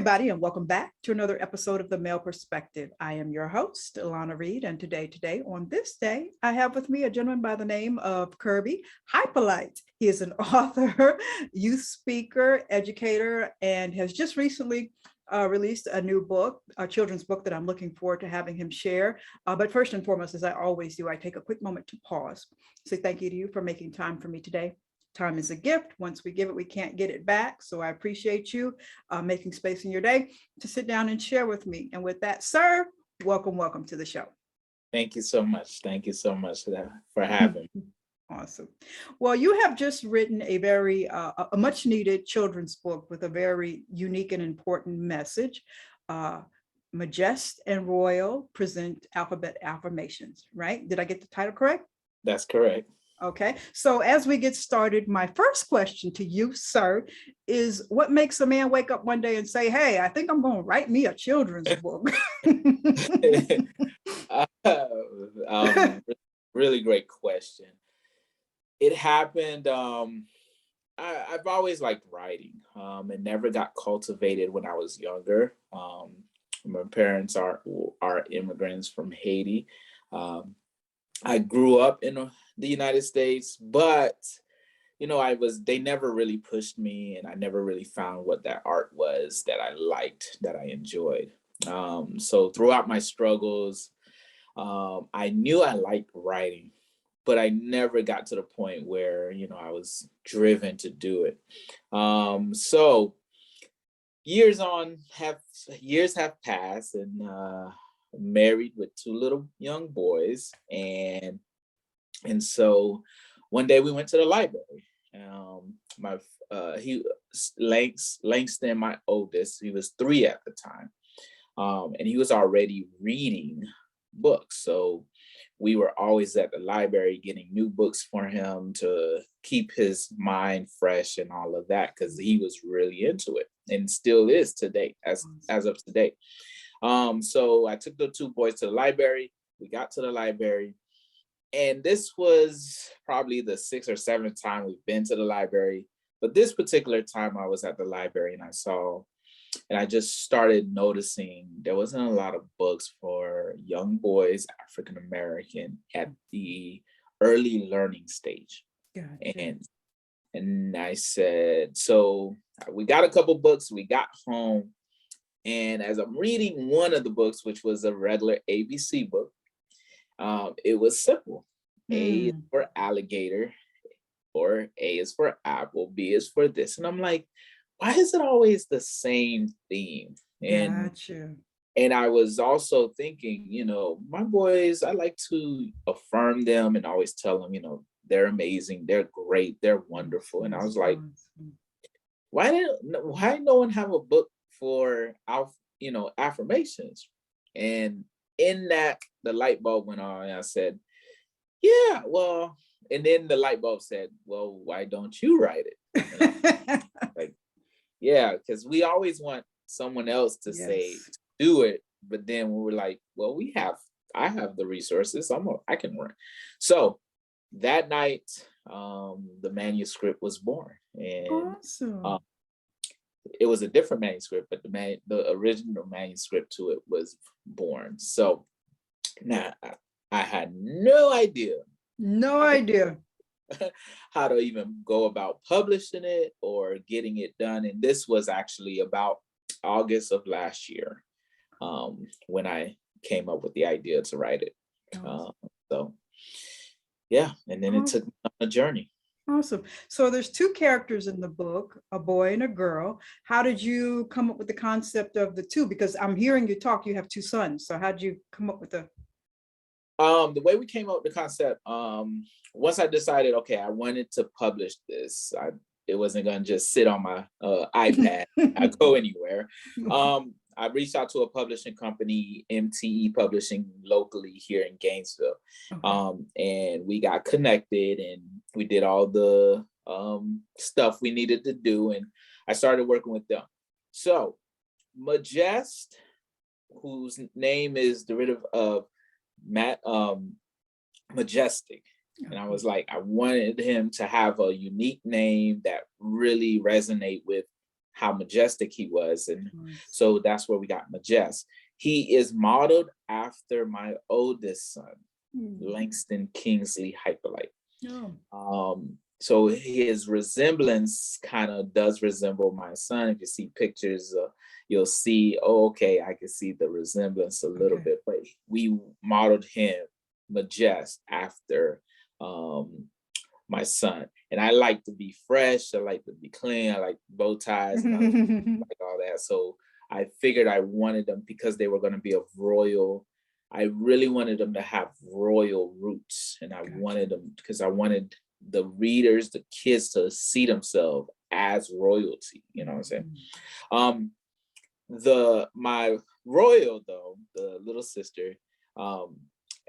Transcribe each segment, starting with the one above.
everybody, and welcome back to another episode of The Male Perspective. I am your host, Lana Reid, and today, on this day, I have with me a gentleman by the name of Kerby Hypolite. He is an author, youth speaker, educator, and has just recently released a new book, a children's book that I'm looking forward to having him share. But first and foremost, as I always do, I take a quick moment to pause. Say thank you to you for making time for me today. Time is a gift. Once we give it, we can't get it back. So I appreciate you making space in your day to sit down and share with me. And with that, sir, welcome to the show. Thank you so much. Thank you so much for having me. Awesome. Well, you have just written a very a much needed children's book with a very unique and important message. Majest and Royal present alphabet affirmations, right? Did I get the title correct? That's correct. Okay, so as we get started, my first question to you, sir, is what makes a man wake up one day and say, hey, I think I'm going to write me a children's book? Really great question. It happened, I've always liked writing. It never got cultivated when I was younger. My parents are immigrants from Haiti. I grew up in the United States, but they never really pushed me, and I never really found what that art was that I liked, that I enjoyed. So throughout my struggles, I knew I liked writing, but I never got to the point where, I was driven to do it. So years have passed, and married with two little young boys, and so one day we went to the library. Langston, my oldest, he was 3 at the time, and he was already reading books. So we were always at the library getting new books for him to keep his mind fresh and all of that, because he was really into it and still is today, as of today. So I took the two boys to the library. We got to the library, and this was probably the 6th or 7th time we've been to the library. But this particular time I was at the library, and I just started noticing there wasn't a lot of books for young boys, African American, at the early learning stage. Gotcha. And I said, so we got a couple books, we got home. And as I'm reading one of the books, which was a regular ABC book, it was simple. A is for alligator, or A is for apple, B is for this. And I'm like, why is it always the same theme? Gotcha. And I was also thinking, my boys, I like to affirm them and always tell them, they're amazing, they're great, they're wonderful. And I was like, why no one have a book for affirmations? And in that, the light bulb went on, and I said, yeah, well, and then the light bulb said, well, why don't you write it? Like, yeah, because we always want someone else to say, do it. But then we were like, well, I have the resources. I can work. So that night, the manuscript was born. And awesome. It was a different manuscript, but the original manuscript to it was born. So now I had no idea how to even go about publishing it or getting it done. And this was actually about August of last year, when I came up with the idea to write it. So yeah, and then it took me on a journey. Awesome. So there's 2 characters in the book, a boy and a girl. How did you come up with the concept of the 2? Because I'm hearing you talk, you have 2 sons. So how did you come up with the way we came up with the concept, once I decided, okay, I wanted to publish this, it wasn't going to just sit on my iPad. I go anywhere. I reached out to a publishing company, MTE Publishing, locally here in Gainesville. Okay. And we got connected, and we did all the stuff we needed to do. And I started working with them. So Majest, whose name is derivative of majestic. And I was like, I wanted him to have a unique name that really resonate with how majestic he was. And Nice. so that's where we got Majest. He is modeled after my oldest son, Langston Kingsley Hypolite. Oh. So his resemblance kind of does resemble my son. If you see pictures, you'll see, oh, okay, I can see the resemblance a little bit, but we modeled him, Majest, after my son. And I like to be fresh, I like to be clean, I like bow ties, and I like all that. So I figured I wanted them, because they were going to be of royal, I really wanted them to have royal roots. And I wanted them, because I wanted the readers, the kids, to see themselves as royalty. You know what I'm saying? My royal, though, the little sister,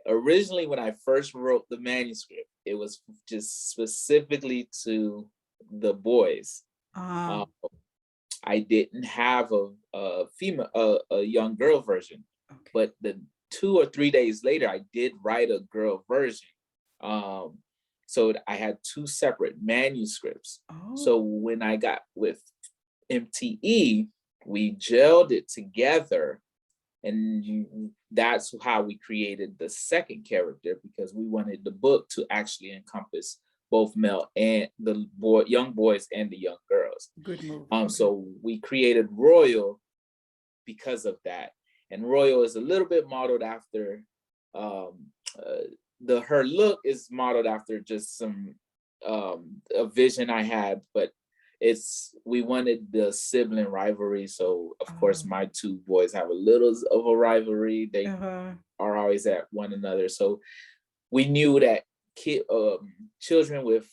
originally when I first wrote the manuscript, it was just specifically to the boys. I didn't have a female, a young girl version, but the 2 or 3 days later, I did write a girl version. So I had 2 separate manuscripts. So when I got with MTE, we gelled it together, and that's how we created the second character, because we wanted the book to actually encompass both male and the young boys and the young girls. Good move. So we created Royal because of that. And Royal is a little bit modeled after, her look is modeled after just some a vision I had, but we wanted the sibling rivalry. So of course my 2 boys have a little of a rivalry. They are always at one another. So we knew that children with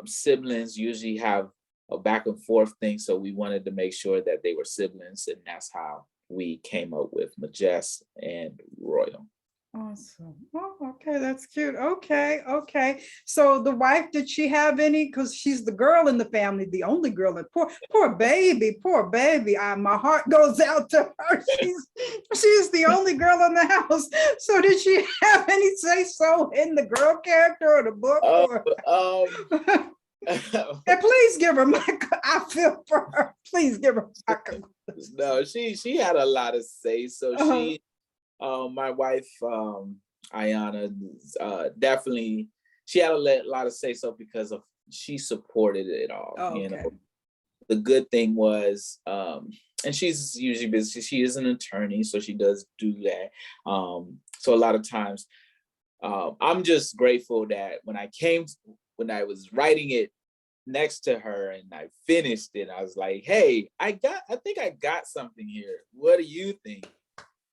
siblings usually have a back and forth thing. So we wanted to make sure that they were siblings, and that's how we came up with Majest and Royal. Awesome. Oh, okay, that's cute. Okay. So the wife, did she have any? Because she's the girl in the family, the only girl. And poor baby. My heart goes out to her. She's the only girl in the house. So did she have any say so in the girl character or the book? And please give her I feel for her. Please give her No, she had a lot of say. So she. My wife, Ayana, definitely, she had a lot of say so, because she supported it all. You know, the good thing was, and she's usually busy. She is an attorney, so she does do that. So a lot of times, I'm just grateful that when I was writing it next to her and I finished it, I was like, hey, I think I got something here. What do you think?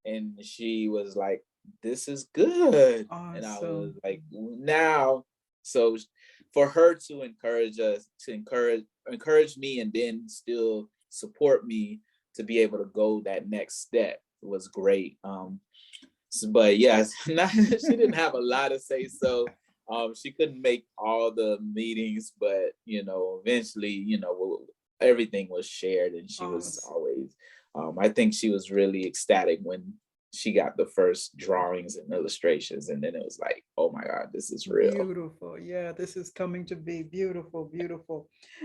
And she was like, this is good. Awesome. And I was like, now, so for her to encourage us, to encourage me, and then still support me to be able to go that next step was great. But yes, she didn't have a lot to say so. She couldn't make all the meetings, but eventually, everything was shared, and she was always. I think she was really ecstatic when she got the first drawings and illustrations, and then it was like, oh my God, this is real. Beautiful. Yeah, this is coming to be beautiful.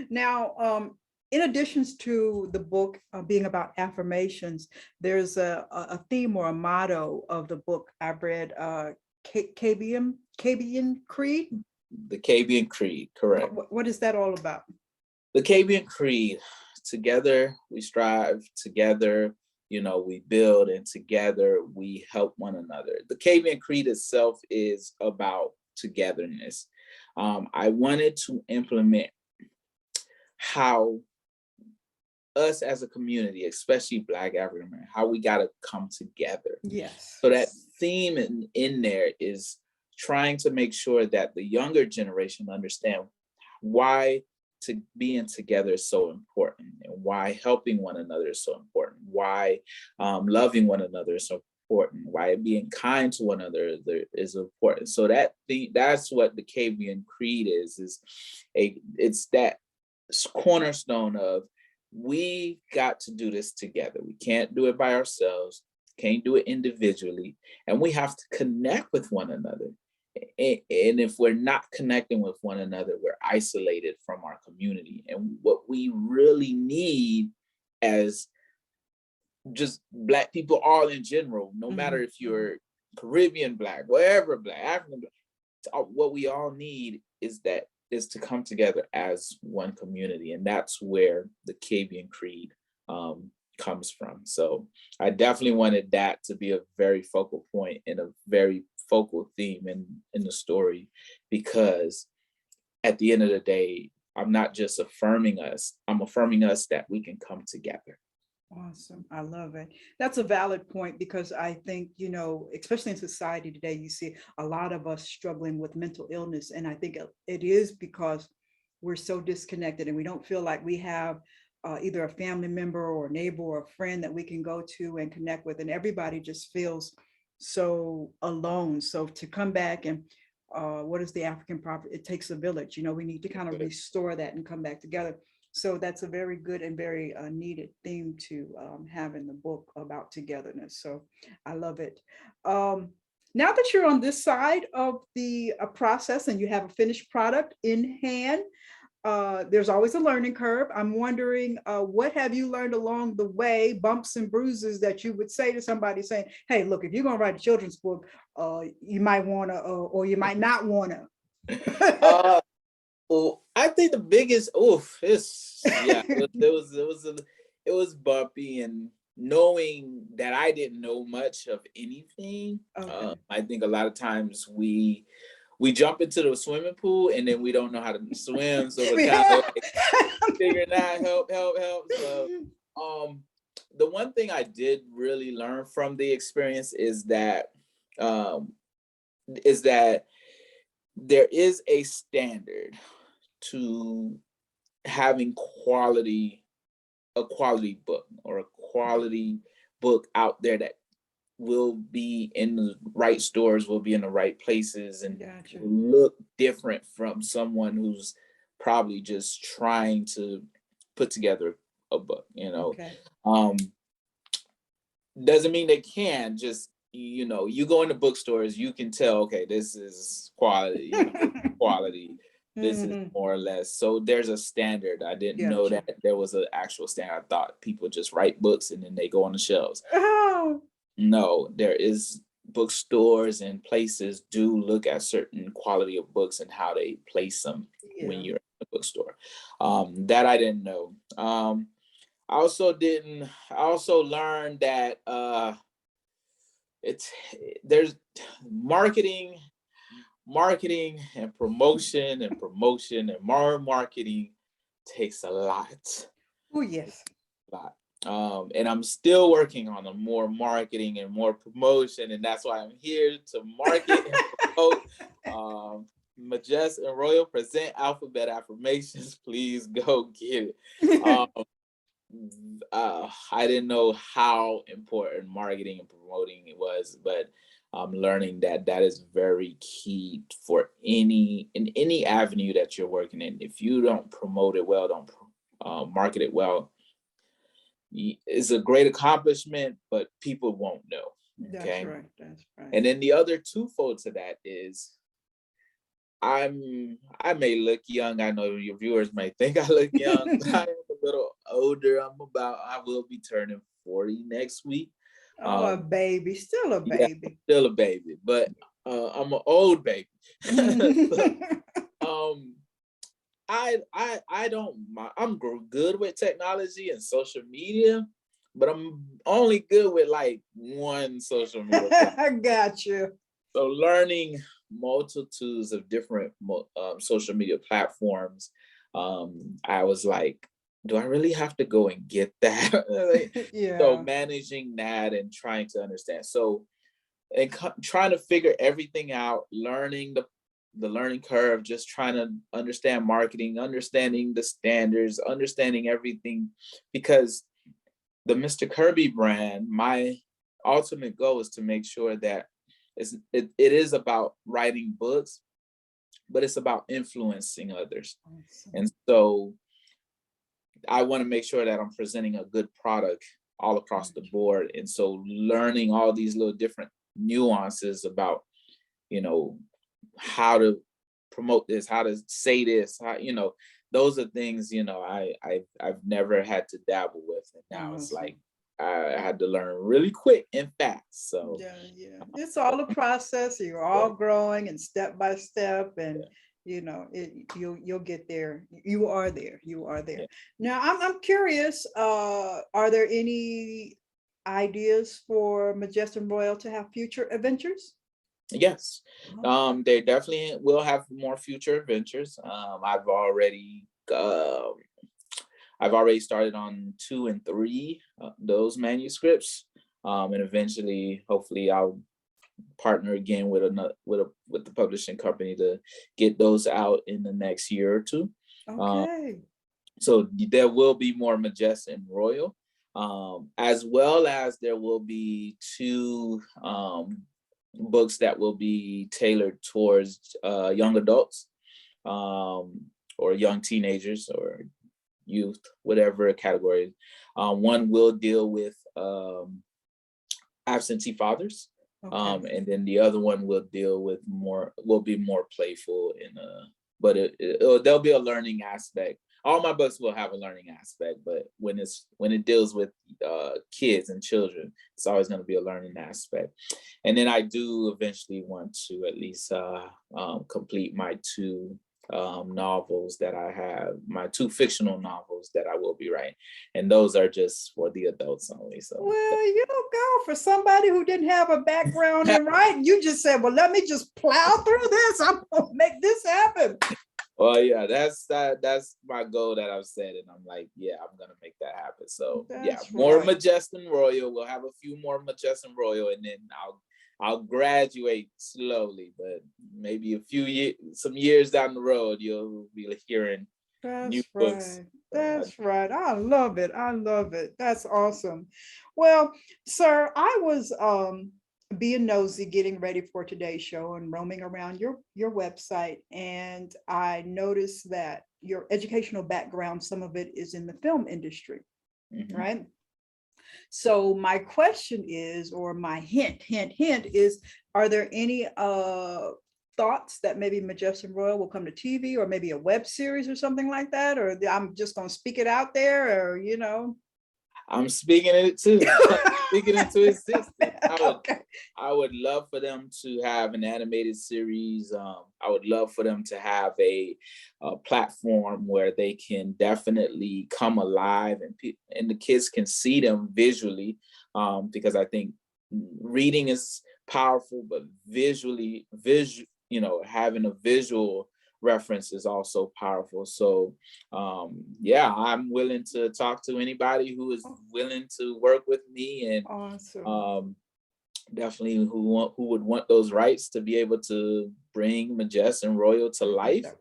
Now, in addition to the book being about affirmations, there's a theme or a motto of the book. I've read Kerby and Creed. The Kerby and Creed, correct. What is that all about? The Kerby and Creed. Together we strive, together, we build, and together we help one another. The Kerby and Creed itself is about togetherness. I wanted to implement how us as a community, especially Black African American, how we got to come together. Yes. So that theme in there is trying to make sure that the younger generation understand why being together is so important, and why helping one another is so important, why loving one another is so important, why being kind to one another is important. So that's what the Kerby and Creed is it's that cornerstone of, we got to do this together. We can't do it by ourselves, can't do it individually, and we have to connect with one another. And if we're not connecting with one another, we're isolated from our community. And what we really need as just Black people all in general, no matter if you're Caribbean Black, wherever Black, African Black, what we all need is to come together as one community. And that's where the Kerby Creed comes from. So I definitely wanted that to be a very focal point and a very focal theme in the story, because at the end of the day, I'm not just affirming us, I'm affirming us that we can come together. Awesome. I love it. That's a valid point, because I think, especially in society today, you see a lot of us struggling with mental illness. And I think it is because we're so disconnected and we don't feel like we have either a family member or a neighbor or a friend that we can go to and connect with. And everybody just feels so alone. So to come back and what is the African proverb? It takes a village. We need to kind of restore that and come back together. So that's a very good and very needed theme to have in the book about togetherness. So I love it. Now that you're on this side of the process and you have a finished product in hand, there's always a learning curve. I'm wondering, what have you learned along the way, bumps and bruises that you would say to somebody saying, hey, look, if you're going to write a children's book, you might want to, or you might not want to. Well, I think the biggest it was bumpy, and knowing that I didn't know much of anything. Okay. I think a lot of times we jump into the swimming pool and then we don't know how to swim, so we're kind of like figuring out help. So, the one thing I did really learn from the experience is that there is a standard to having a quality book, or a quality book out there that will be in the right stores, will be in the right places, and look different from someone who's probably just trying to put together a book, Okay. Doesn't mean they can. Just, you go into bookstores, you can tell, okay, this is quality, quality. This is more or less. So there's a standard. I didn't know that there was an actual standard. I thought people just write books and then they go on the shelves. Oh. No, there is bookstores and places do look at certain quality of books and how they place them when you're in the bookstore. That I didn't know. I also learned that there's marketing and promotion and more marketing takes a lot. Oh, yes. A lot. And I'm still working on more marketing and more promotion, and that's why I'm here to market and promote. Majest and Royal present Alphabet Affirmations. Please go get it. I didn't know how important marketing and promoting it was, but I'm learning that is very key for any avenue that you're working in. If you don't promote it well, don't market it well, it's a great accomplishment, but people won't know. Okay? That's right. And then the other twofold to that is, I may look young. I know your viewers may think I look young, but I am a little older. I will be turning 40 next week. Oh, a baby, still a baby. Yeah, still a baby, but I'm an old baby. I don't. I'm good with technology and social media, but I'm only good with like one social media. I got you. So learning multitudes of different social media platforms, I was like, do I really have to go and get that? So managing that and trying to understand. So, and trying to figure everything out, learning the learning curve, just trying to understand marketing, understanding the standards, understanding everything, because the Mr. Kerby brand, my ultimate goal is to make sure that it is about writing books, but it's about influencing others. Awesome. And so I want to make sure that I'm presenting a good product all across the board. And so learning all these little different nuances about, how to promote this, how to say this, how, those are things, I've never had to dabble with. And now it's Awesome. like I had to learn really quick and fast. So Yeah, yeah. It's all a process. You're all yeah, growing and step by step, and yeah, you'll get there. You are there. You are there. yeah. Now I'm curious, are there any ideas for Majest and Royal to have future adventures? Yes. Okay. They definitely will have more future adventures. I've already started on 2 and 3, those manuscripts. And eventually, hopefully, I'll partner again with another with the publishing company to get those out in the next year or two. Um, Okay. so there will be more Majest and Royal, as well as there will be 2 books that will be tailored towards young adults, um, or young teenagers or youth, whatever category. One will deal with absentee fathers, Okay. and then the other one will be more playful but there'll be a learning aspect. All my books will have a learning aspect, but when it deals with kids and children, it's always going to be a learning aspect. And then I do eventually want to at least complete my 2 novels that I have, my 2 fictional novels that I will be writing, and those are just for the adults only. So Well, go for somebody who didn't have a background in writing. You just said, well, let me just plow through this. I'm gonna make this happen. well, yeah, that's my goal that I've set, and I'm like, yeah, I'm gonna make that happen. So yeah, That's more right. Majest and Royal. We'll have a few more Majest and Royal, and then I'll graduate slowly, but maybe some years down the road, you'll be hearing new That's books. right. That's right. I love it. I love it. That's awesome. Well, sir, I was being nosy getting ready for today's show and roaming around your website, and I noticed that your educational background, some of it is in the film industry, Mhm. right? So my question is, or my hint is, are there any thoughts that maybe Majest and Royal will come to TV, or maybe a web series or something like that? Or I'm just gonna speak it out there, or I'm speaking it too. Speaking into existence. Okay. I would love for them to have an animated series. I would love for them to have a platform where they can definitely come alive, and the kids can see them visually, because I think reading is powerful, but having a visual reference is also powerful. So yeah, I'm willing to talk to anybody who is willing to work with me, and Awesome. um, definitely who would want those rights to be able to bring Majest and Royal to life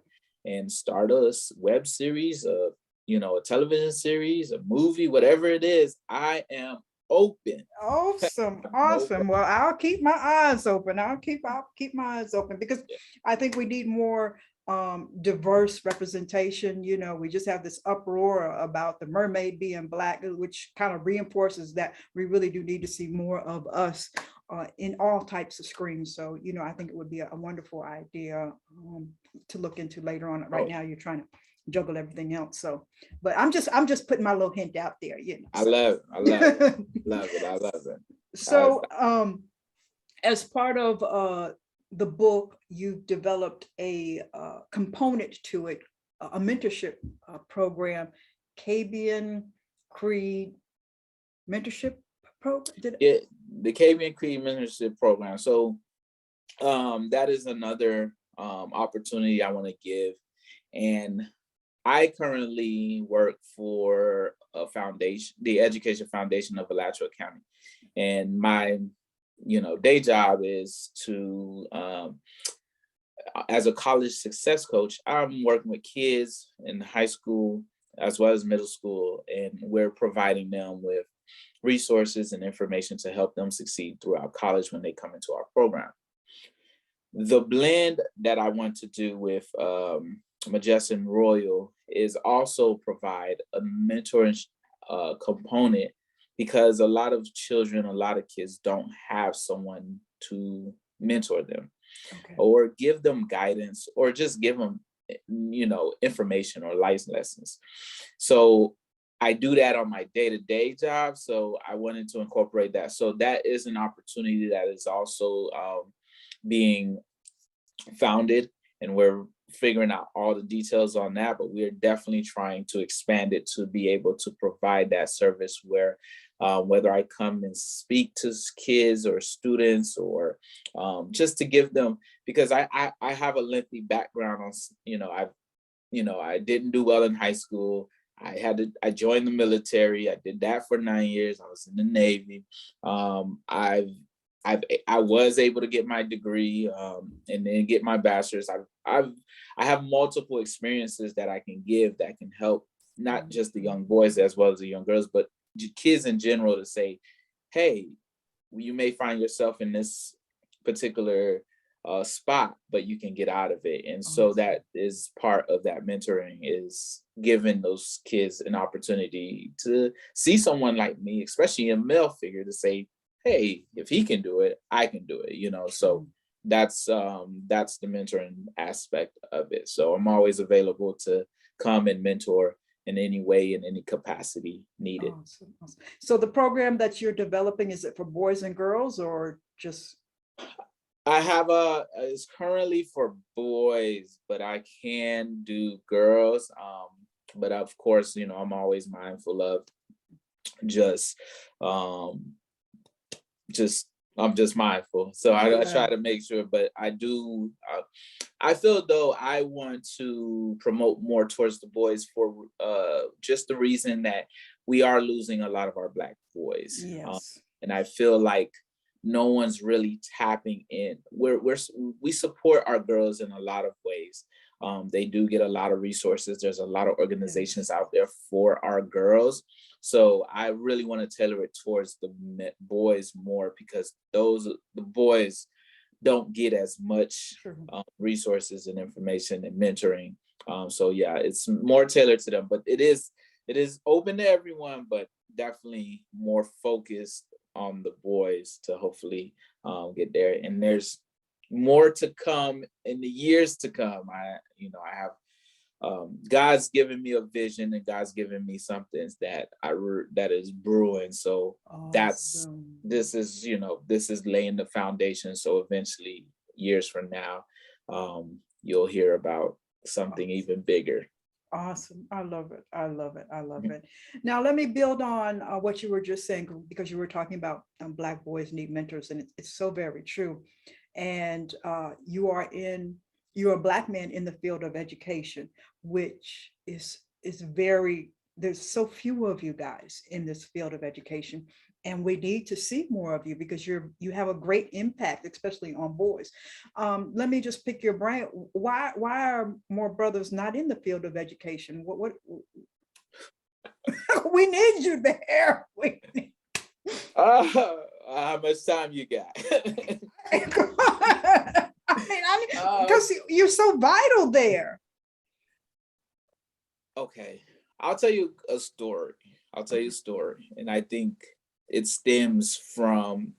and start a web series, a television series, a movie, whatever it is. I am open. Awesome. No Awesome. Well, I'll keep my eyes open. I'll keep my eyes open, because I think we need more diverse representation. We just have this uproar about the mermaid being Black, which kind of reinforces that we really do need to see more of us in all types of screens. So I think it would be a wonderful idea to look into later on. Right now you're trying to juggle everything else, so but I'm just putting my little hint out there. I So love it. I love it. Love it. I love it. so as part of the book, you've developed a component to it, a mentorship program, Cabian Creed mentorship program. Yeah, the Kerby and Creed Mentorship Program. So that is another opportunity I want to give. And I currently work for a foundation, the Education Foundation of Alachua County. And my, day job is to, as a college success coach, I'm working with kids in high school as well as middle school, and we're providing them with resources and information to help them succeed throughout college when they come into our program. The blend that I want to do with Majest and Royal is also provide a mentoring component, because a lot of children, a lot of kids don't have someone to mentor them, Okay. or give them guidance, or just give them information or life lessons. So I do that on my day-to-day job. So I wanted to incorporate that. So that is an opportunity that is also being founded, and we're figuring out all the details on that, but we're definitely trying to expand it to be able to provide that service where whether I come and speak to kids or students, or just to give them, because I have a lengthy background on, I didn't do well in high school. I joined the military. I did that for 9 years. I was in the Navy. I was able to get my degree and then get my bachelor's. I have multiple experiences that I can give that can help not just the young boys as well as the young girls, but kids in general, to say, hey, you may find yourself in this particular spot, but you can get out of it. And so that is part of that mentoring, is giving those kids an opportunity to see someone like me, especially a male figure, to say, hey, if he can do it, I can do it, so that's the mentoring aspect of it. So I'm always available to come and mentor in any way, in any capacity needed. Awesome. So the program that you're developing, is it for boys and girls, or just? I have it's currently for boys, but I can do girls. But of course, I'm always mindful of just I'm just mindful. So I try to make sure, but I do, I feel though I want to promote more towards the boys for just the reason that we are losing a lot of our Black boys. Yes. And I feel like no one's really tapping in. We support our girls in a lot of ways. They do get a lot of resources. There's a lot of organizations out there for our girls. So I really want to tailor it towards the boys more, because the boys don't get as much resources and information and mentoring. So yeah, it's more tailored to them, but it is open to everyone, but definitely more focused on the boys to hopefully get there. And there's more to come in the years to come. I have God's given me a vision, and God's given me something that is brewing. So this is laying the foundation. So eventually, years from now, you'll hear about something even bigger. Awesome. I love it. I love it. I love it. Now, let me build on what you were just saying, because you were talking about Black boys need mentors, and it's so very true. And you're a Black man in the field of education, which is very, there's so few of you guys in this field of education, and we need to see more of you, because you have a great impact, especially on boys. Let me just pick your brain. Why are more brothers not in the field of education? What we need you there. How much time you got? Because you're so vital there. Okay, I'll tell you a story. And I think it stems from,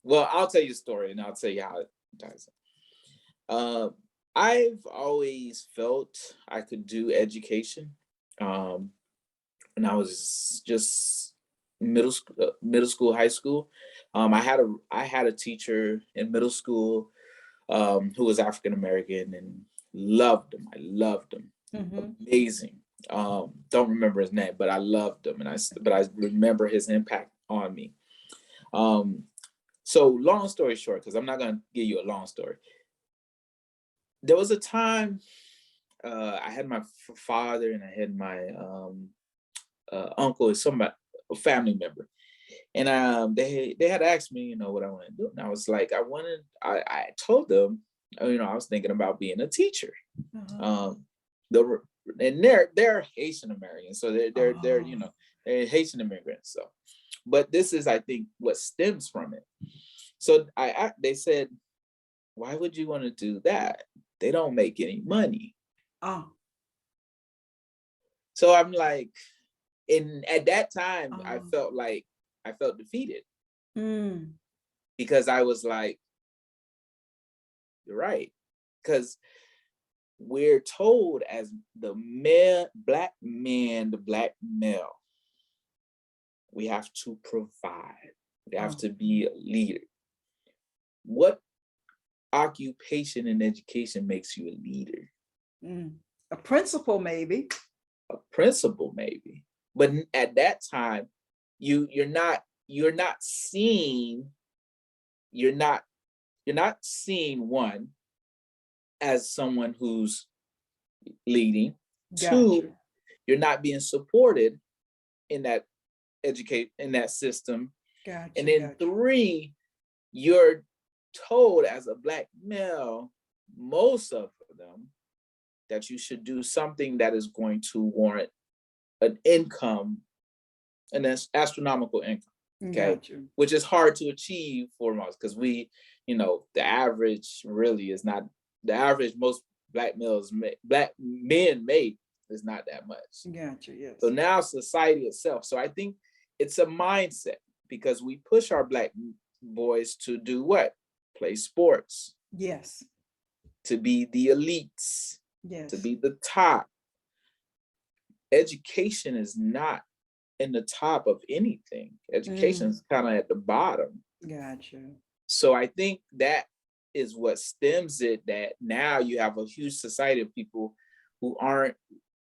well, I'll tell you a story and I'll tell you how it ties in. I've always felt I could do education. When I was just middle school, high school, I had a teacher in middle school who was African American, and loved him. I loved him. Amazing. Don't remember his name, but I loved him, but I remember his impact on me. So long story short, because I'm not gonna give you a long story. There was a time I had my father and I had my uncle, a family member, and they had asked me, what I want to do, and I was like, I told them, I was thinking about being a teacher. And they're Haitian Americans, so they're Haitian immigrants. So, but this is, I think, what stems from it. So they said, why would you want to do that? They don't make any money. So I'm like, and at that time, I felt defeated, because I was like, You're right. Because we're told as the male, black man, the black male, we have to provide. We have to be a leader. What occupation and education makes you a leader? A principal, maybe. A principal, maybe. But at that time, you're not seeing one as someone who's leading. Gotcha. Two, you're not being supported in that system. Gotcha. And then three, you're told as a black male, most of them, that you should do something that is going to warrant an income, an astronomical income. Okay. Gotcha. Which is hard to achieve for most, because we, the average really is not the average. Most black men make is not that much. Gotcha. Yes. So now society itself. So I think it's a mindset, because we push our black boys to do what? Play sports. Yes. To be the elites. Yes. To be the top. Education is not in the top of anything. Education is kind of at the bottom. Gotcha. So I think that is what stems it, that now you have a huge society of people who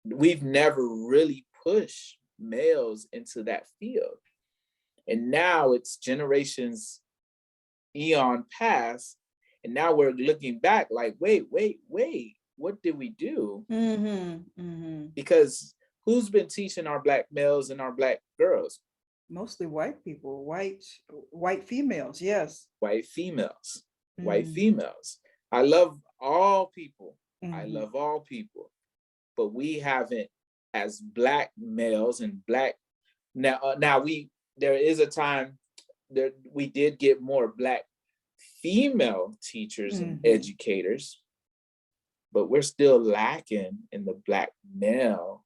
we've never really pushed males into that field. And now it's generations eon past, and now we're looking back like, wait, what did we do? Because who's been teaching our black males and our black girls? Mostly white people, white females. Yes. White females. I love all people. I love all people, but we haven't, as black males and black now there is a time there we did get more black female teachers and educators, but we're still lacking in the black male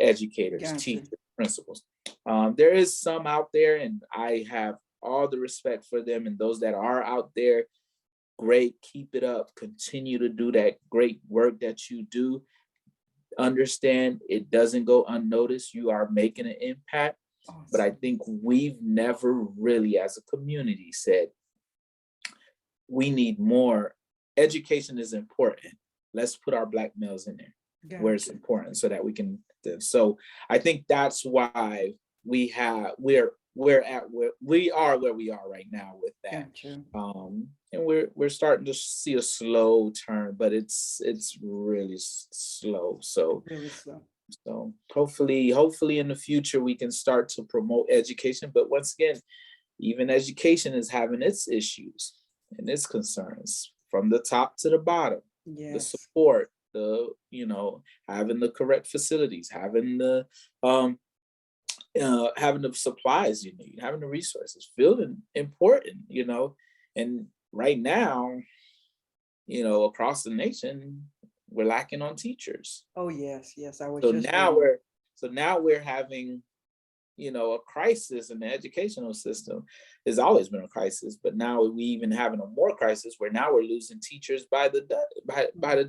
educators, gotcha. Teachers, principals. There is some out there, and I have all the respect for them, and those that are out there, great, keep it up, continue to do that great work that you do. Understand it doesn't go unnoticed. You are making an impact. Awesome. But I think we've never really, as a community, said we need more. Education is important. Let's put our black males in there. Gotcha. Where it's important, so that we can. So I think that's why we are where we are right now with that. Gotcha. And we're starting to see a slow turn, but it's really slow. So really slow. So hopefully in the future we can start to promote education. But once again, even education is having its issues and its concerns from the top to the bottom. Yes. The support, having the correct facilities, having the supplies you need, having the resources, feeling important, and right now, across the nation, we're lacking on teachers. Oh yes. I was. So now we're having, a crisis in the educational system. There's always been a crisis, but now we even having a more crisis where now we're losing teachers by the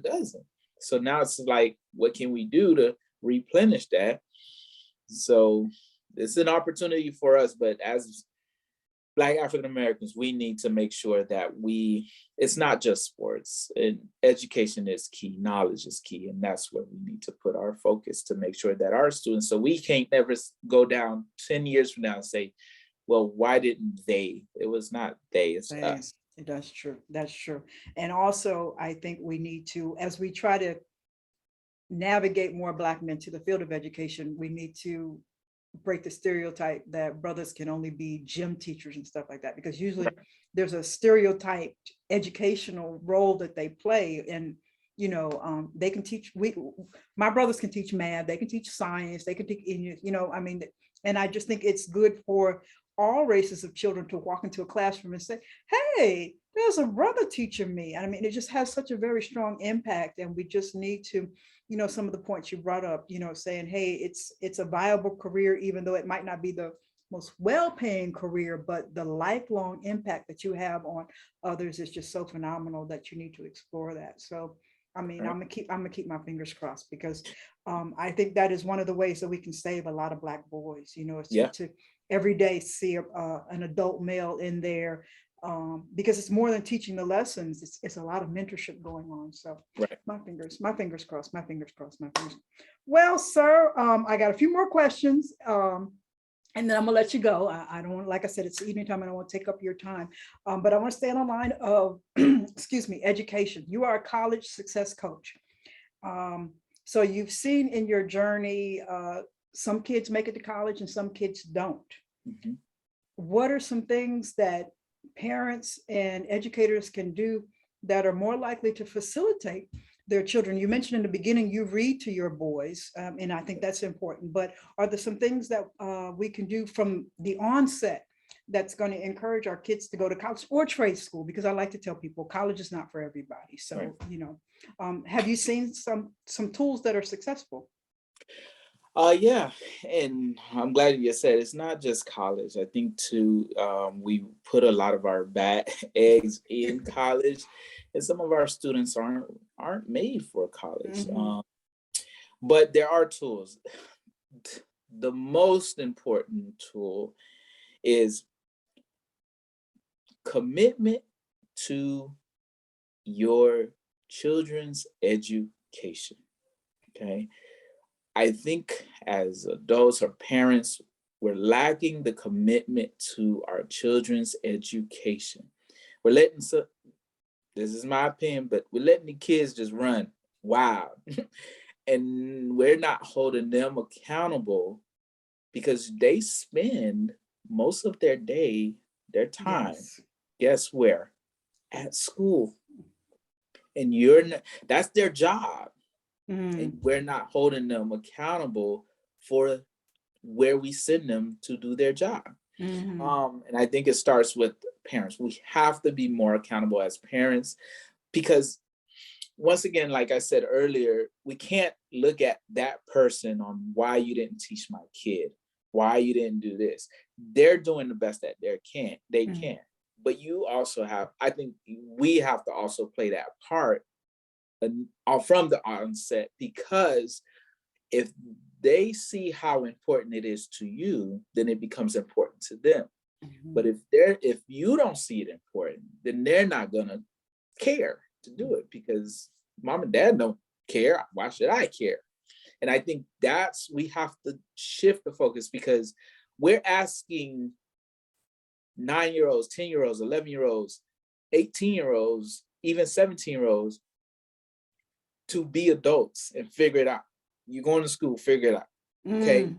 dozen. So now it's like, what can we do to replenish that? So it's an opportunity for us, but as Black African Americans, we need to make sure that it's not just sports, and education is key, knowledge is key. And that's where we need to put our focus to make sure that our students, so we can't never go down 10 years from now and say, well, why didn't they? It was not they, it's us. That's true. And also, I think we need to, as we try to navigate more Black men to the field of education, we need to break the stereotype that brothers can only be gym teachers and stuff like that, because usually there's a stereotyped educational role that they play. And they can teach, my brothers can teach math, they can teach science, they can teach English, and I just think it's good for all races of children to walk into a classroom and say, hey, there's a brother teaching me. I mean, it just has such a very strong impact. And we just need to, some of the points you brought up, saying, hey, it's a viable career, even though it might not be the most well-paying career, but the lifelong impact that you have on others is just so phenomenal that you need to explore that. So I mean, Right. I'm gonna keep my fingers crossed, because I think that is one of the ways that we can save a lot of Black boys, you know, is Yeah. to every day see an adult male in there, because it's more than teaching the lessons. It's a lot of mentorship going on. So Right. my fingers crossed, my fingers crossed, my fingers. Well, sir, I got a few more questions. And then I'm gonna let you go. I don't want, like I said, it's evening time. I don't want to take up your time, but I want to stay on the line of, excuse me, education. You are a college success coach. So you've seen in your journey, some kids make it to college and some kids don't. Mm-hmm. What are some things that parents and educators can do that are more likely to facilitate their children? You mentioned in the beginning you read to your boys, and I think that's important, but are there some things that we can do from the onset that's going to encourage our kids to go to college or trade school? Because I like to tell people college is not for everybody. So, Right. you know, have you seen some tools that are successful? Yeah, and I'm glad you said it's not just college. I think too, we put a lot of our bad eggs in college, and some of our students aren't made for college. Mhm. But there are tools. The most important tool is commitment to your children's education. Okay. I think as adults or parents, we're lacking the commitment to our children's education. We're letting, so, this is my opinion, but we're letting the kids just run wild. And we're not holding them accountable because they spend most of their day, their time, Yes. guess where? At school. And you're not, that's their job. And Mm. we're not holding them accountable for where we send them to do their job. Mhm. And I think it starts with parents. We have to be more accountable as parents because, once again, like I said earlier, we can't look at that person on why you didn't teach my kid, why you didn't do this. They're doing the best that they Mm. can. But you also have, I think we have to also play that part from the onset, because if they see how important it is to you, then it becomes important to them. Mhm. But if you don't see it important, then they're not gonna care to do it because mom and dad don't care. Why should I care? And I think we have to shift the focus because we're asking 9-year-olds, 10-year-olds, 11-year-olds, 18-year-olds, even 17-year-olds to be adults and figure it out. You're going to school, figure it out. Okay. Mm.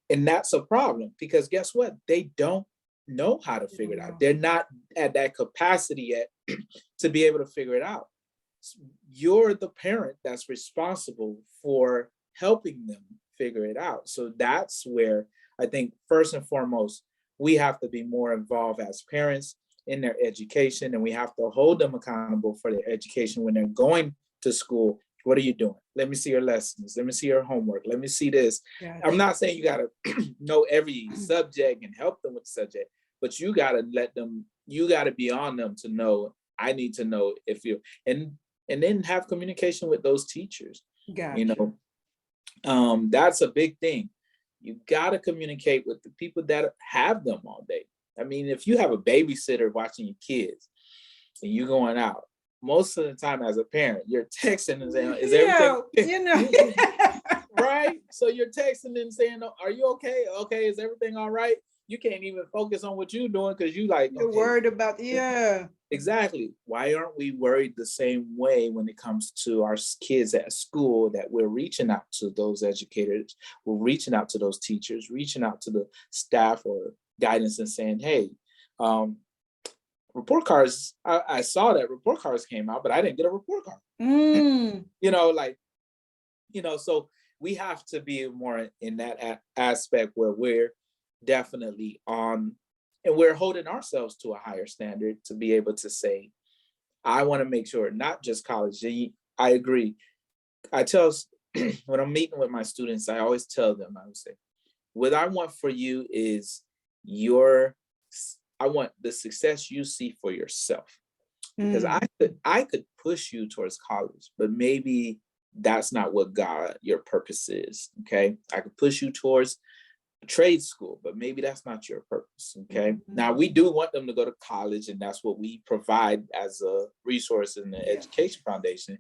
And that's a problem because guess what? They don't know how to I figure don't it out. know. They're not at that capacity yet to be able to figure it out. You're the parent that's responsible for helping them figure it out. So that's where I think first and foremost, we have to be more involved as parents in their education, and we have to hold them accountable for their education when they're going to school. What are you doing? Let me see your lessons. Let me see your homework. Let me see this. I'm Gotcha. not saying you got to know every subject and help them with the subject, but you got to you got to be on them to know, I need to know if you, and then have communication with those teachers. You Gotcha. know, that's a big thing. You got to communicate with the people that have them all day. I mean, if you have a babysitter watching your kids and you're going out, most of the time as a parent, you're texting and saying, is everything Yeah, you know. right? So you're texting and saying, are you okay? Okay, is everything all right? You can't even focus on what you're doing because you like, You're okay, worried about, yeah. exactly. Why aren't we worried the same way when it comes to our kids at school, that we're reaching out to those educators, we're reaching out to those teachers, reaching out to the staff or guidance and saying, hey, um, report cards, I saw that report cards came out, but I didn't get a report card. Mm. Like, so we have to be more in that aspect where we're definitely on, and we're holding ourselves to a higher standard to be able to say, I want to make sure not just college. I agree. I tell when I'm meeting with my students, I always tell them, I would say, what I want for you is I want the success you see for yourself, because I could push you towards college, but maybe that's not what God, your purpose is. Okay. I could push you towards trade school, but maybe that's not your purpose. Okay. Now we do want them to go to college, and that's what we provide as a resource in the Education Foundation.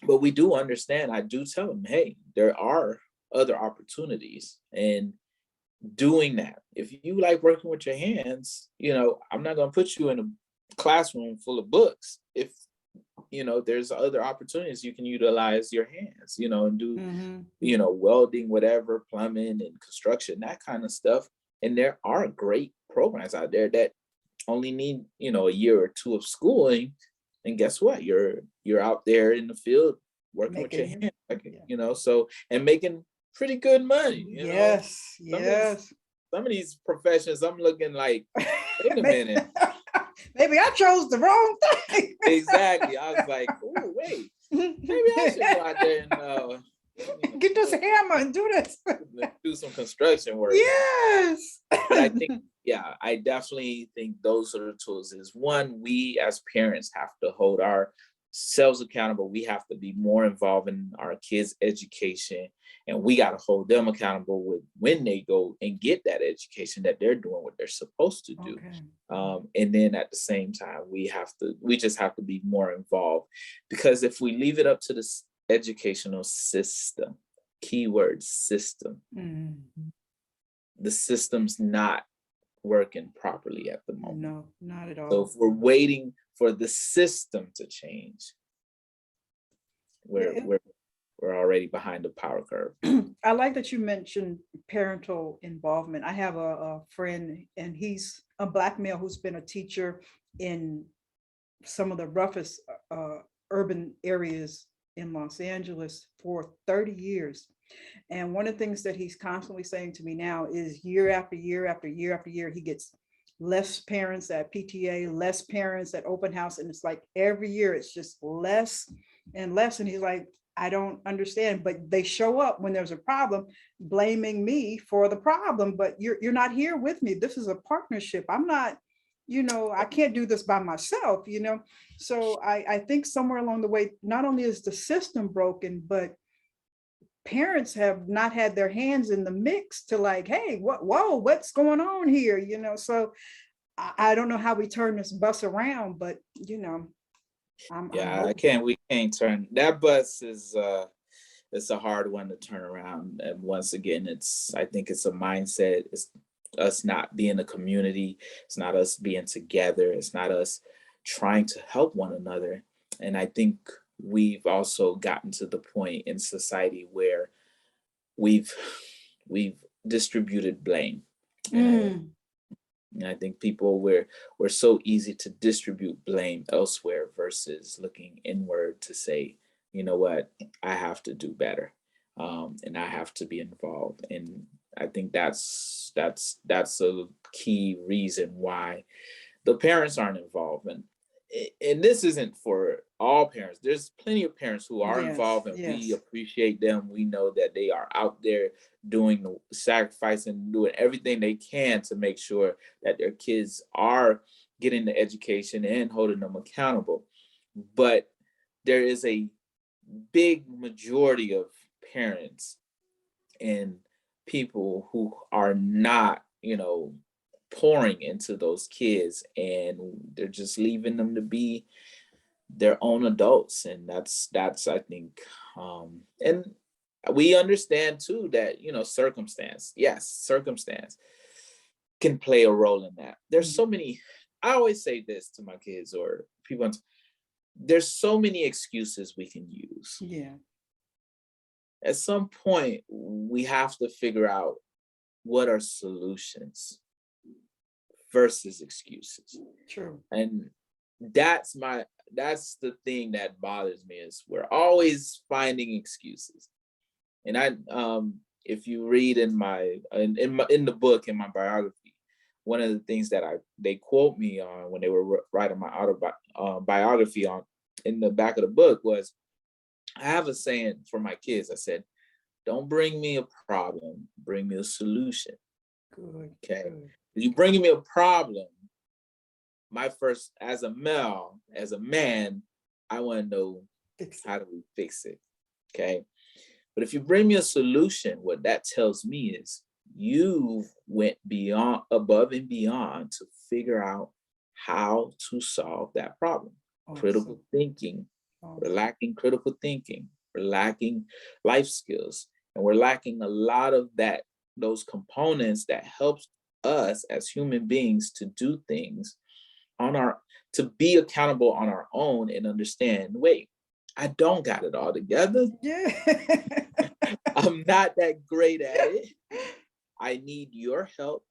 But we do understand, I do tell them, hey, there are other opportunities, and doing that. If you like working with your hands, I'm not going to put you in a classroom full of books. If there's other opportunities, you can utilize your hands, and do, welding, whatever, plumbing and construction, that kind of stuff. And there are great programs out there that only need, a year or two of schooling. And guess what? You're out there in the field working with your hands, so, and making pretty good money. Yes. Some of these professions, I'm looking like, wait a minute. Maybe I chose the wrong thing. Exactly. I was like, oh, wait, maybe I should go out there and get this hammer and do this. Do some construction work. Yes. But I think, I definitely think those are the tools. Is one, we as parents have to hold ourselves accountable. We have to be more involved in our kids' education, and we got to hold them accountable with when they go and get that education, that they're doing what they're supposed to do. And then at the same time, we just have to be more involved, because if we leave it up to the educational system, keyword system, the system's not working properly at the moment. No, not at all. So if we're waiting for the system to change, we're already behind the power curve. I like that you mentioned parental involvement. I have a friend, and he's a Black male who's been a teacher in some of the roughest urban areas in Los Angeles for 30 years. And one of the things that he's constantly saying to me now is, year after year after year after year, he gets less parents at PTA, less parents at open house. And it's like every year it's just less and less. And he's like, I don't understand, but they show up when there's a problem, blaming me for the problem, but you're not here with me. This is a partnership. I'm not, I can't do this by myself, So I think somewhere along the way, not only is the system broken, but parents have not had their hands in the mix to like, hey, what's going on here? So I don't know how we turn this bus around, but we can't turn that bus. It's a hard one to turn around. And once again, I think it's a mindset. It's us not being a community. It's not us being together. It's not us trying to help one another. And I think we've also gotten to the point in society where we've distributed blame. And I think we're so easy to distribute blame elsewhere versus looking inward to say, you know what, I have to do better, and I have to be involved. And I think that's a key reason why the parents aren't involved. And this isn't for all parents. There's plenty of parents who are involved, and we appreciate them. We know that they are out there doing the sacrifice and doing everything they can to make sure that their kids are getting the education and holding them accountable. But there is a big majority of parents and people who are not, pouring into those kids, and they're just leaving them to be their own adults. And that's I think, and we understand too that circumstance can play a role in that. There's so many, I always say this to my kids or people, there's so many excuses we can use. At some point we have to figure out what are solutions versus excuses. True. And that's the thing that bothers me, is we're always finding excuses. And if you read in the book, in my biography, one of the things that they quote me on when they were writing my biography on in the back of the book was, I have a saying for my kids. I said, don't bring me a problem, bring me a solution. Good. Okay. Good. You bringing me a problem. My first, as a male, as a man, I want to know how do we fix it. Okay. But if you bring me a solution, what that tells me is you went beyond, above and beyond to figure out how to solve that problem. Awesome. Critical thinking. Awesome. We're lacking critical thinking. We're lacking life skills. And we're lacking a lot of that, those components that helps us as human beings to do things on our, to be accountable on our own and understand, wait, I don't got it all together. Yeah. I'm not that great at it. I need your help.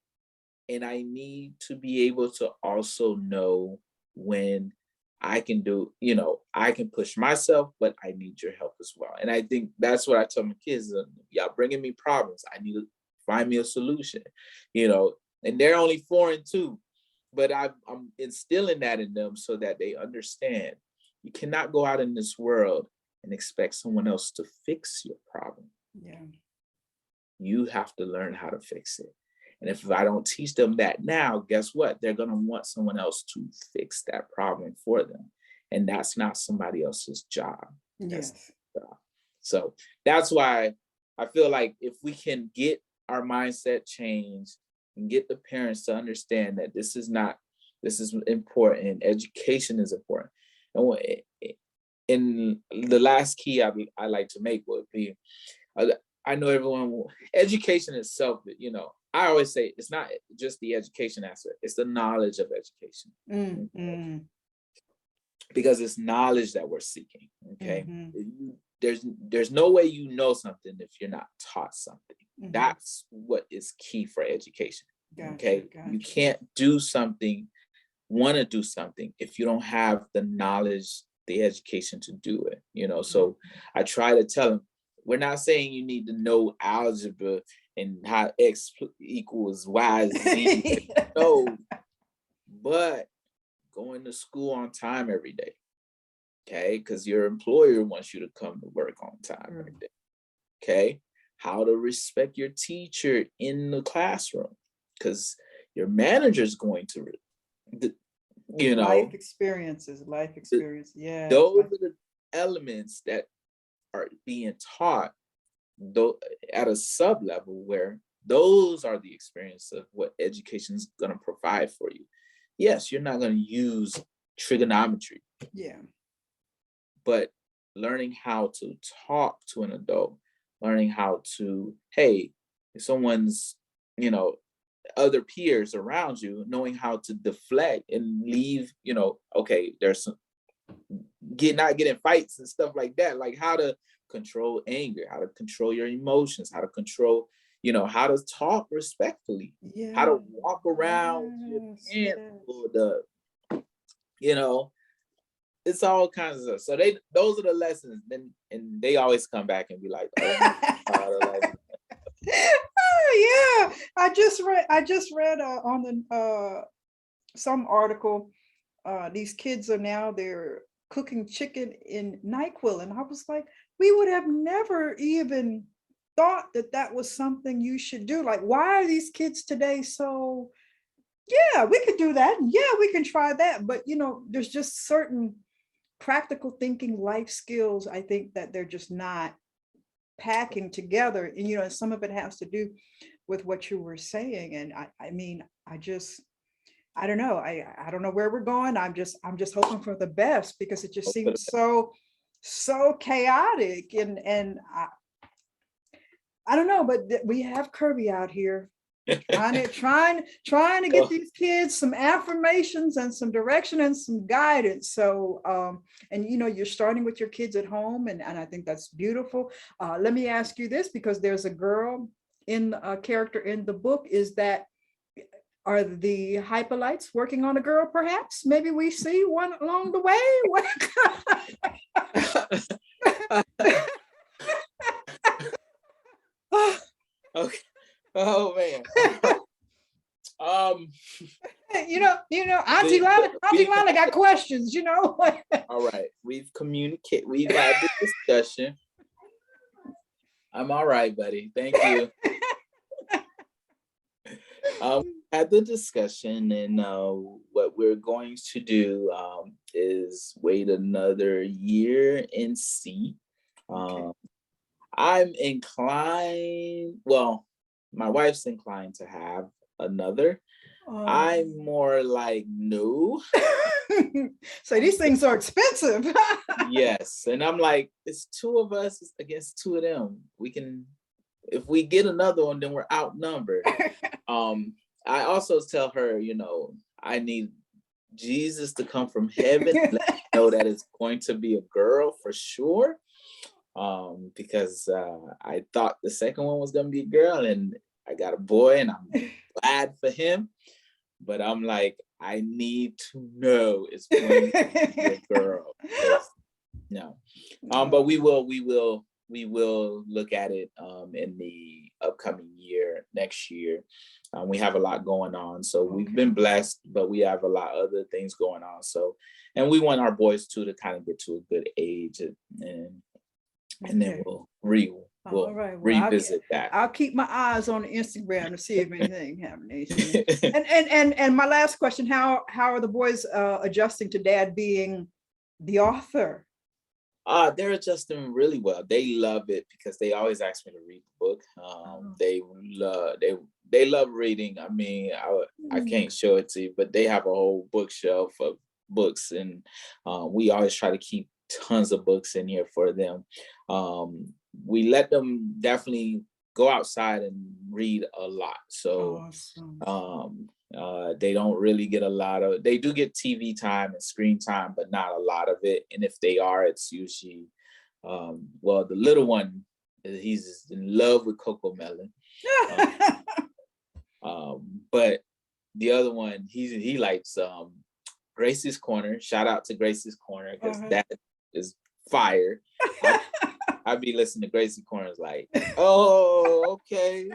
And I need to be able to also know when I can do, you know, I can push myself, but I need your help as well. And I think that's what I tell my kids. Y'all bringing me problems. I need to find me a solution, you know, and they're only 4 and 2, but I'm instilling that in them so that they understand you cannot go out in this world and expect someone else to fix your problem. Yeah. You have to learn how to fix it. And if I don't teach them that now, guess what? They're going to want someone else to fix that problem for them. And that's not somebody else's job. Yes. Job. So that's why I feel like if we can get our mindset changed and get the parents to understand that this is important. Education is important. And the last key I like to make would be, I know everyone, education itself, you know, I always say it's not just the education aspect, it's the knowledge of education. Mm-hmm. Because it's knowledge that we're seeking, okay? Mm-hmm. There's no way you know something if you're not taught something. Mm-hmm. That's what is key for education, gotcha, okay? Gotcha. You can't do something, want to do something if you don't have the knowledge, the education to do it, you know? So I try to tell them, we're not saying you need to know algebra and how X equals Y, Z. No, but going to school on time every day, okay? Because your employer wants you to come to work on time every day, okay? How to respect your teacher in the classroom, because your manager's going to, you know. Life experiences, yeah. Those are the elements that are being taught though at a sub level, where those are the experience of what education is going to provide for you. Yes, you're not going to use trigonometry. Yeah. But learning how to talk to an adult, learning how to, hey, if someone's, you know, other peers around you, knowing how to deflect and leave, you know, okay, there's some not getting fights and stuff like that, like how to control anger, how to control your emotions, how to control, you know, how to talk respectfully, how to walk around with your pants pulled up, you know, it's all kinds of stuff. So those are the lessons. Then and they always come back and be like, oh, yeah. I just read on the some article. These kids are now they're cooking chicken in NyQuil, and I was like, we would have never even thought that was something you should do. Like, why are these kids today so? Yeah, we could do that. Yeah, we can try that. But you know, there's just certain practical thinking life skills, I think, that they're just not packing together. And you know, some of it has to do with what you were saying. And I mean, I don't know. I don't know where we're going. I'm just hoping for the best, because it just seems so chaotic. And I don't know, but we have Kerby out here trying to get these kids some affirmations and some direction and some guidance. So and you know, you're starting with your kids at home, and I think that's beautiful. Let me ask you this, because there's a girl in a character in the book. Are the Hypolites working on a girl? Perhaps maybe we see one along the way. Okay. Oh man. You know, Auntie Lana got questions, you know. All right, we've had the discussion. I'm all right, buddy. Thank you. Had the discussion, and what we're going to do is wait another year and see. Okay. I'm inclined, well, my wife's inclined to have another. I'm more like, no. So these things are expensive. Yes. And I'm like, it's two of us against two of them. We can, if we get another one, then we're outnumbered. I also tell her, I need Jesus to come from heaven, let me know that it's going to be a girl for sure. Because I thought the second one was gonna be a girl, and I got a boy, and I'm glad for him. But I'm like, I need to know it's going to be a girl. No. But we will look at it in the upcoming year, next year. We have a lot going on. So we've been blessed, but we have a lot of other things going on. So, and we want our boys too to kind of get to a good age, and then we'll revisit that. I'll keep my eyes on Instagram to see if anything happens. And my last question: How are the boys adjusting to Dad being the author? They're adjusting really well. They love it because they always ask me to read the book. They love reading. I mean, I can't show it to you, but they have a whole bookshelf of books, and we always try to keep tons of books in here for them. We let them definitely go outside and read a lot. So they don't really get they do get TV time and screen time, but not a lot of it. And if they are, it's usually, the little one, he's in love with Coco Melon. But the other one, he likes Gracie's Corner. Shout out to Gracie's Corner, because that is fire. I'd be listening to Gracie Corner's like, oh, okay.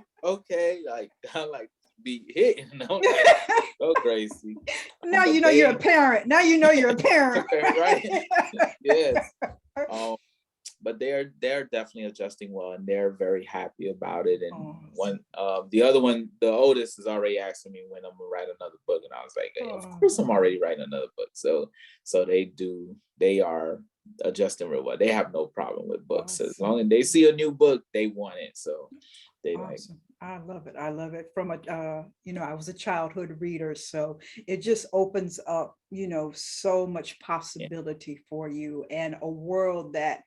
Like, I like be hitting. I'm like, oh, Gracie. Now you know you're a parent. Now you know you're a parent. Right. Yes. But they're definitely adjusting well, and they're very happy about it. And the other one, the oldest, is already asking me when I'm gonna write another book, and I was like, hey, of course I'm already writing another book. So they are adjusting real well. They have no problem with books. As long as they see a new book, they want it. So they like. I love it. I love it. From I was a childhood reader, so it just opens up, so much possibility for you, and a world that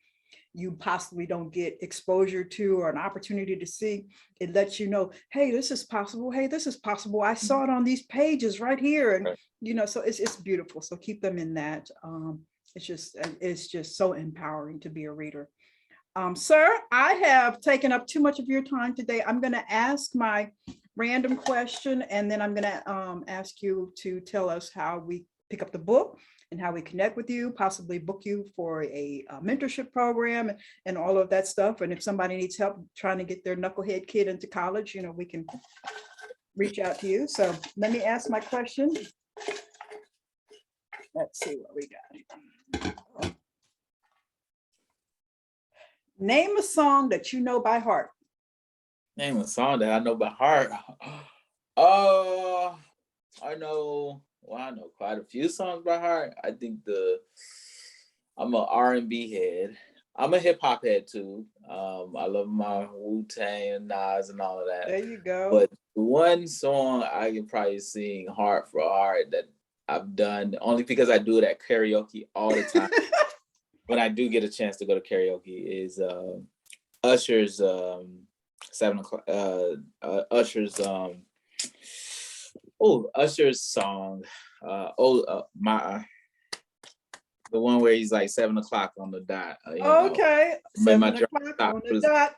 you possibly don't get exposure to or an opportunity to see. It lets you know, hey, this is possible. Hey, this is possible. I saw it on these pages right here. And, so it's beautiful. So keep them in that. It's just so empowering to be a reader. Sir, I have taken up too much of your time today. I'm going to ask my random question, and then I'm going to ask you to tell us how we pick up the book and how we connect with you, possibly book you for a mentorship program and all of that stuff. And if somebody needs help trying to get their knucklehead kid into college, we can reach out to you. So let me ask my question. Let's see what we got. Name a song that you know by heart. Name a song that I know by heart. I know quite a few songs by heart. I think I'm an R&B head. I'm a hip hop head too. I love my Wu-Tang and Nas and all of that. There you go. But one song I can probably sing heart for heart that I've done, only because I do it at karaoke all the time. When I do get a chance to go to karaoke, is Usher's 7 o'clock. Usher's Usher's song. The one where he's like 7 o'clock on the dot. Okay. 7 o'clock on the dot.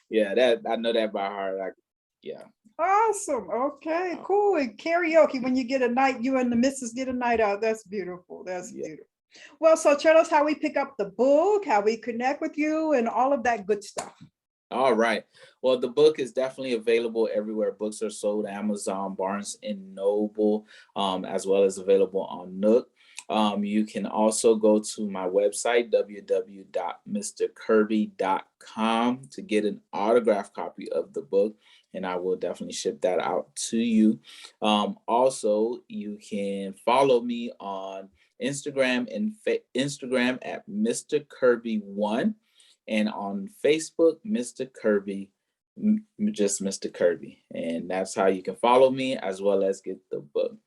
Yeah, that I know that by heart. Yeah. Awesome. Okay, cool. And karaoke, when you get a night, you and the missus get a night out. That's beautiful. That's beautiful. Well, so tell us how we pick up the book, how we connect with you, and all of that good stuff. All right. Well, the book is definitely available everywhere books are sold: Amazon, Barnes and Noble, as well as available on Nook. You can also go to my website, www.mrkerby.com, to get an autographed copy of the book. and I will definitely ship that out to you. Also, you can follow me on Instagram and Instagram at Mr. Kerby1, and on Facebook, Mr. Kerby, just Mr. Kerby. And that's how you can follow me as well as get the book.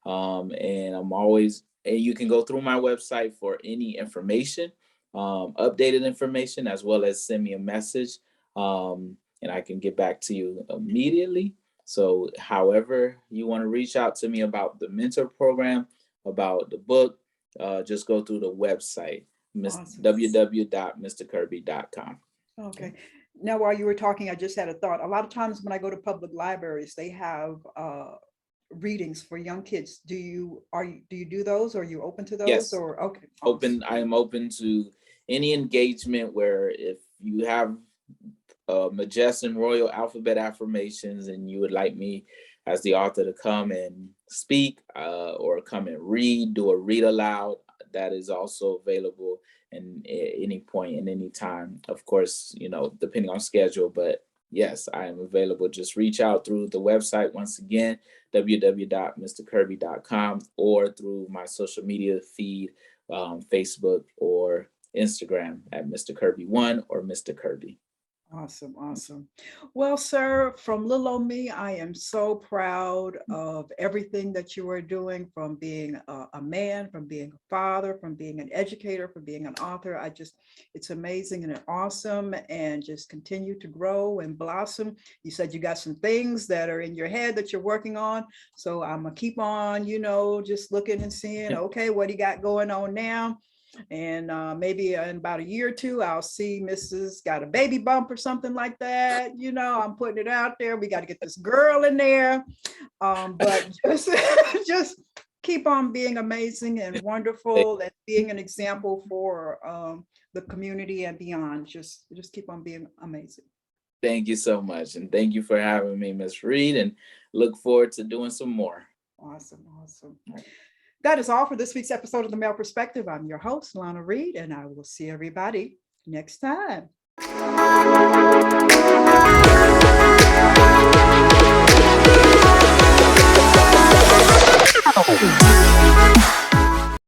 And I'm always, and you can go through my website for any information, updated information, as well as send me a message, and I can get back to you immediately. So however you want to reach out to me about the mentor program, about the book, just go through the website, Awesome. www.mrkerby.com. Okay. Now, while you were talking, I just had a thought. A lot of times when I go to public libraries, they have readings for young kids. Do you do those? Or are you open to those? Yes. Or okay. Open. I am open to any engagement where if you have Majest and Royal Alphabet Affirmations and you would like me as the author to come and speak or come and read, do a read aloud, that is also available in any point in any time. Of course, depending on schedule, but yes, I am available. Just reach out through the website once again, www.mrkerby.com, or through my social media feed, Facebook or Instagram at Mr. Kerby1 or Mr. Kerby. Awesome, awesome. Well, sir, from little old me, I am so proud of everything that you are doing, from being a man, from being a father, from being an educator, from being an author. It's amazing and awesome, and just continue to grow and blossom. You said you got some things that are in your head that you're working on. So I'm gonna keep on, just looking and seeing, okay, what he got going on now. And maybe in about a year or two, I'll see Mrs. got a baby bump or something like that. I'm putting it out there. We got to get this girl in there. But just keep on being amazing and wonderful and being an example for the community and beyond. Just keep on being amazing. Thank you so much. And thank you for having me, Ms. Reid, and look forward to doing some more. Awesome. Awesome. That is all for this week's episode of The Male Perspective. I'm your host, Lana Reid, and I will see everybody next time.